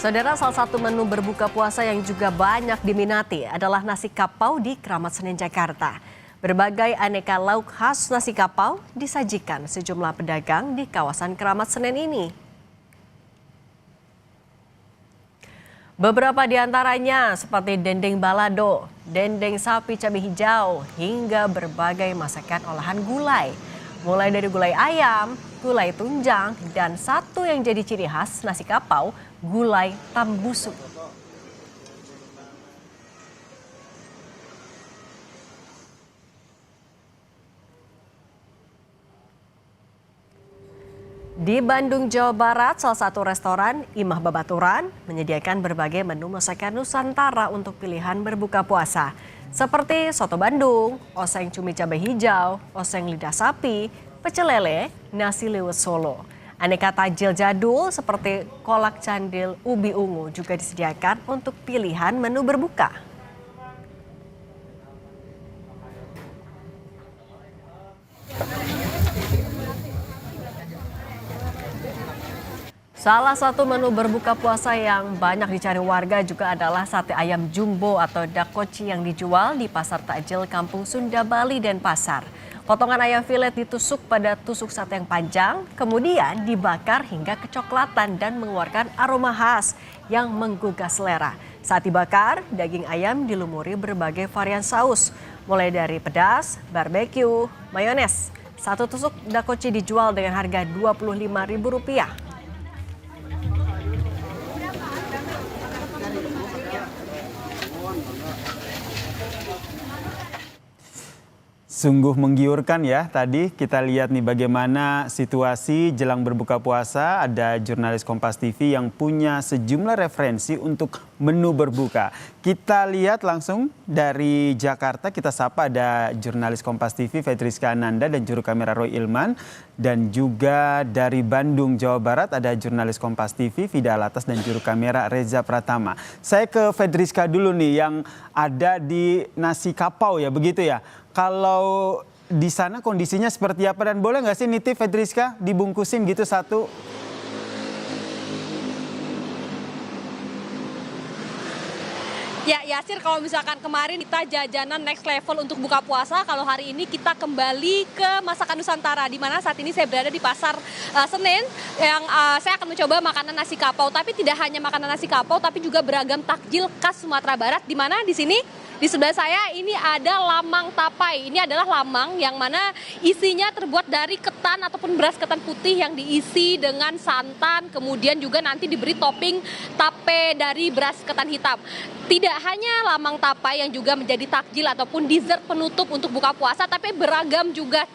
Saudara, salah satu menu berbuka puasa yang juga banyak diminati adalah nasi kapau di Kramat Senen, Jakarta. Berbagai aneka lauk khas nasi kapau disajikan sejumlah pedagang di kawasan Kramat Senen ini. Beberapa di antaranya seperti dendeng balado, dendeng sapi cabai hijau, hingga berbagai masakan olahan gulai. Mulai dari gulai ayam, gulai tunjang, dan satu yang jadi ciri khas nasi kapau, gulai tambusu. Di Bandung, Jawa Barat, salah satu restoran, Imah Babaturan, menyediakan berbagai menu masakan Nusantara untuk pilihan berbuka puasa. Seperti soto Bandung, oseng cumi cabai hijau, oseng lidah sapi, pecel lele, nasi liwet Solo. Aneka tajil jadul seperti kolak candil ubi ungu juga disediakan untuk pilihan menu berbuka. Salah satu menu berbuka puasa yang banyak dicari warga juga adalah sate ayam jumbo atau dakoci yang dijual di Pasar Takjil Kampung Sunda, Bali, dan Pasar. Potongan ayam filet ditusuk pada tusuk sate yang panjang, kemudian dibakar hingga kecoklatan dan mengeluarkan aroma khas yang menggugah selera. Saat dibakar, daging ayam dilumuri berbagai varian saus, mulai dari pedas, barbeque, mayones. Satu tusuk dakoci dijual dengan harga Rp25.000. Sungguh menggiurkan ya, tadi kita lihat nih bagaimana situasi jelang berbuka puasa. Ada jurnalis Kompas TV yang punya sejumlah referensi untuk menu berbuka. Kita lihat langsung dari Jakarta, kita sapa ada jurnalis Kompas TV Fedriska Ananda dan juru kamera Roy Ilman. Dan juga dari Bandung, Jawa Barat ada jurnalis Kompas TV Vida Alatas dan juru kamera Reza Pratama. Saya ke Fedriska dulu nih yang ada di nasi kapau ya, begitu ya. Kalau di sana kondisinya seperti apa dan boleh nggak sih nitip Fedriska dibungkusin gitu satu? Ya Yasir, kalau misalkan kemarin kita jajanan next level untuk buka puasa, kalau hari ini kita kembali ke masakan Nusantara, di mana saat ini saya berada di Pasar Senen yang saya akan mencoba makanan nasi kapau. Tapi tidak hanya makanan nasi kapau, tapi juga beragam takjil khas Sumatera Barat, di mana di sini di sebelah saya ini ada lamang tapai. Ini adalah lamang yang mana isinya terbuat dari ketan ataupun beras ketan putih yang diisi dengan santan, kemudian juga nanti diberi topping tape dari beras ketan hitam. Tidak hanya lamang tapai yang juga menjadi takjil ataupun dessert penutup untuk buka puasa, tapi beragam juga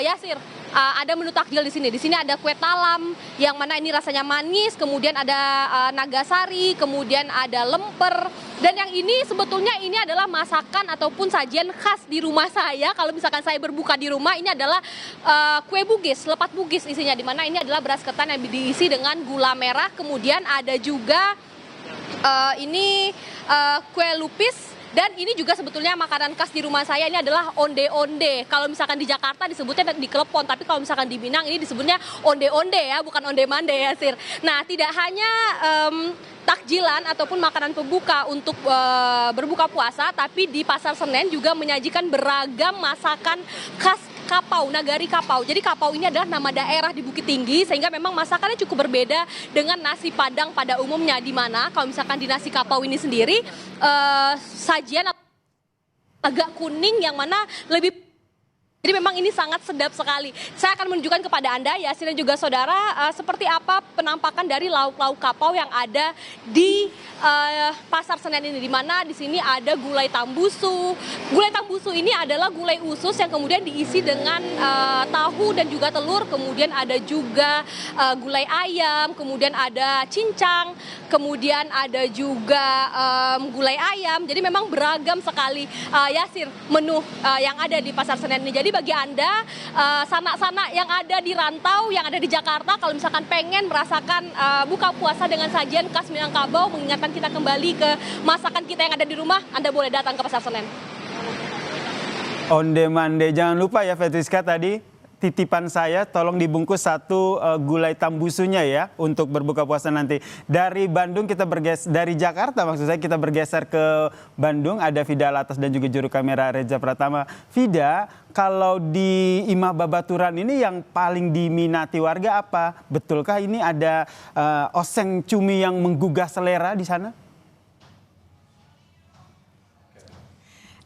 Yasir. Ada menu takjil di sini. Di sini ada kue talam yang mana ini rasanya manis, kemudian ada nagasari, kemudian ada lemper. Dan yang ini sebetulnya ini adalah masakan ataupun sajian khas di rumah saya. Kalau misalkan saya berbuka di rumah, ini adalah kue bugis, lepat bugis isinya, di mana ini adalah beras ketan yang diisi dengan gula merah, kemudian ada juga ini kue lupis. Dan ini juga sebetulnya makanan khas di rumah saya, ini adalah onde-onde. Kalau misalkan di Jakarta disebutnya di Klepon, tapi kalau misalkan di Minang ini disebutnya onde-onde ya, bukan onde-mande ya Sir. Nah, tidak hanya takjilan ataupun makanan pembuka untuk berbuka puasa, tapi di Pasar Senen juga menyajikan beragam masakan khas Kapau, Nagari Kapau. Jadi Kapau ini adalah nama daerah di Bukit Tinggi, sehingga memang masakannya cukup berbeda dengan nasi Padang pada umumnya, di mana kalau misalkan di nasi Kapau ini sendiri sajian agak kuning yang mana lebih, jadi memang ini sangat sedap sekali. Saya akan menunjukkan kepada Anda, Yasir dan juga saudara, seperti apa penampakan dari lauk-lauk kapau yang ada di Pasar Senen ini, di mana di sini ada gulai tambusu. Gulai tambusu ini adalah gulai usus yang kemudian diisi dengan tahu dan juga telur, kemudian ada juga gulai ayam, kemudian ada cincang, kemudian ada juga gulai ayam. Jadi memang beragam sekali Yasir menu yang ada di Pasar Senen ini. Jadi bagi Anda sanak-sanak yang ada di rantau, yang ada di Jakarta, kalau misalkan pengen merasakan buka puasa dengan sajian khas Minangkabau, mengingatkan kita kembali ke masakan kita yang ada di rumah, Anda boleh datang ke Pasar Senen. Onde mande, jangan lupa ya Fedriska tadi titipan saya tolong dibungkus satu gulai tambusunya ya untuk berbuka puasa nanti. Dari Bandung dari Jakarta maksud saya kita bergeser ke Bandung, ada Vida Alatas dan juga juru kamera Reza Pratama. Vida, kalau di Imah Babaturan ini yang paling diminati warga apa? Betulkah ini ada oseng cumi yang menggugah selera di sana?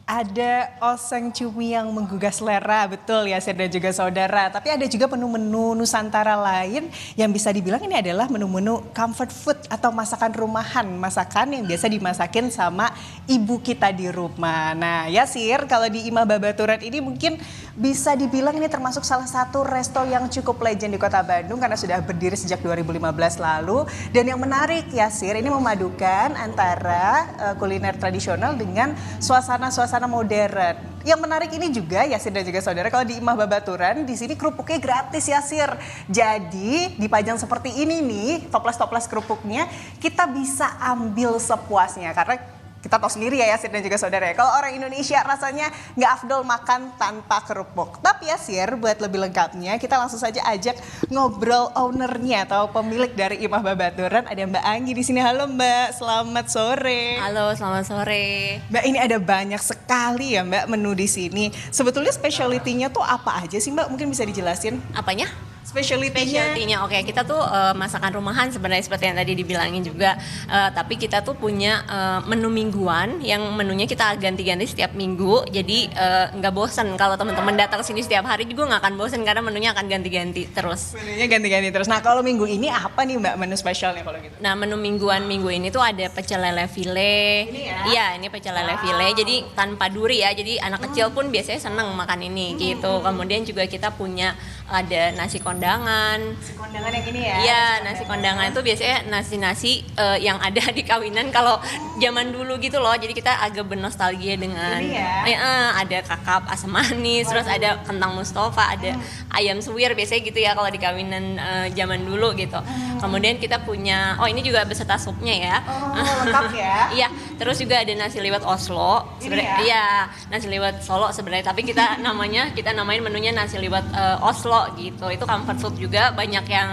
Ada oseng cumi yang menggugah selera, betul ya Sir dan juga saudara. Tapi ada juga menu-menu Nusantara lain yang bisa dibilang ini adalah menu-menu comfort food atau masakan rumahan. Masakan yang biasa dimasakin sama ibu kita di rumah. Nah ya Sir, kalau di Imah Babaturan ini mungkin bisa dibilang ini termasuk salah satu resto yang cukup legend di kota Bandung karena sudah berdiri sejak 2015 lalu. Dan yang menarik ya Sir, ini memadukan antara kuliner tradisional dengan suasana modern. Yang menarik ini juga ya Sir dan juga saudara, kalau di Imah Babaturan di sini kerupuknya gratis ya Sir. Jadi dipajang seperti ini nih, toples-toples kerupuknya kita bisa ambil sepuasnya karena kita tahu sendiri ya Sir dan juga saudara ya, kalau orang Indonesia rasanya nggak afdol makan tanpa kerupuk. Tapi ya Sir, buat lebih lengkapnya kita langsung saja ajak ngobrol ownernya atau pemilik dari Imah Babaturan, ada Mbak Anggi di sini. Halo Mbak, selamat sore. Halo, selamat sore. Mbak, ini ada banyak sekali ya Mbak menu di sini. Sebetulnya specialty-nya tuh apa aja sih Mbak? Mungkin bisa dijelasin? Apanya? Specialty-nya. Specialty-nya, oke, kita tuh masakan rumahan sebenarnya seperti yang tadi dibilangin juga. Tapi kita tuh punya menu mingguan yang menunya kita ganti-ganti setiap minggu. Jadi nggak bosen kalau teman-teman datang ke sini setiap hari juga nggak akan bosen karena menunya akan ganti-ganti terus. Menunya ganti-ganti terus. Nah kalau minggu ini apa nih Mbak menu spesialnya kalau gitu? Nah menu mingguan minggu ini tuh ada pecel lele file. Ini ya? Iya, ini pecel lele file. Jadi tanpa duri ya. Jadi anak kecil pun biasanya seneng makan ini gitu. Kemudian juga kita punya ada nasi kondangan. Nasi kondangan yang ini ya? Iya, nasi kondangan itu biasanya nasi-nasi yang ada di kawinan kalau zaman dulu gitu loh. Jadi kita agak bernostalgia dengan ini ya? Ada kakap asam manis, terus ada kentang Mustafa, ada ayam suwir biasanya gitu ya kalau di kawinan zaman dulu gitu. Kemudian kita punya, ini juga beserta supnya ya. Oh, lengkap ya? Iya, terus juga ada nasi liwet Oslo. Ini ya? Iya, nasi liwet Solo sebenarnya, tapi kita namain menunya nasi liwet Oslo gitu. Itu comfort food juga, banyak yang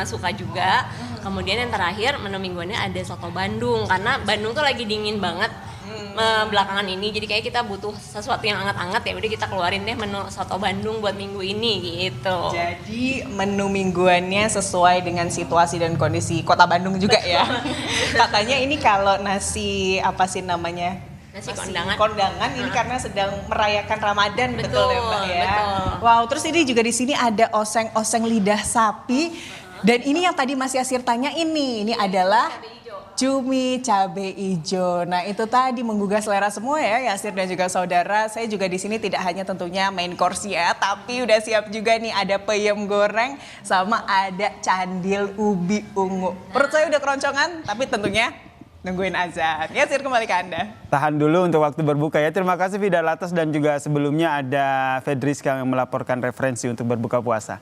suka juga. Kemudian yang terakhir menu mingguannya ada soto Bandung karena Bandung tuh lagi dingin banget belakangan ini. Jadi kayak kita butuh sesuatu yang hangat-hangat, ya udah kita keluarin deh menu soto Bandung buat minggu ini gitu. Jadi menu mingguannya sesuai dengan situasi dan kondisi kota Bandung juga ya. Katanya ini kalau nasi apa sih namanya? Nasi kondangan. Kondangan ini karena sedang merayakan Ramadan, betul ya Mbak ya. Betul. Wow, terus ini juga di sini ada oseng-oseng lidah sapi. Dan ini yang tadi Mas Yasir tanya ini adalah cumi cabe ijo. Nah itu tadi menggugah selera semua ya Yasir dan juga saudara. Saya juga di sini tidak hanya tentunya main course ya, tapi udah siap juga nih ada peyem goreng sama ada candil ubi ungu. Perut saya udah keroncongan, tapi tentunya nungguin azan. Yasir, kembali ke Anda. Tahan dulu untuk waktu berbuka ya. Terima kasih Vida Alatas dan juga sebelumnya ada Fedriska yang melaporkan referensi untuk berbuka puasa.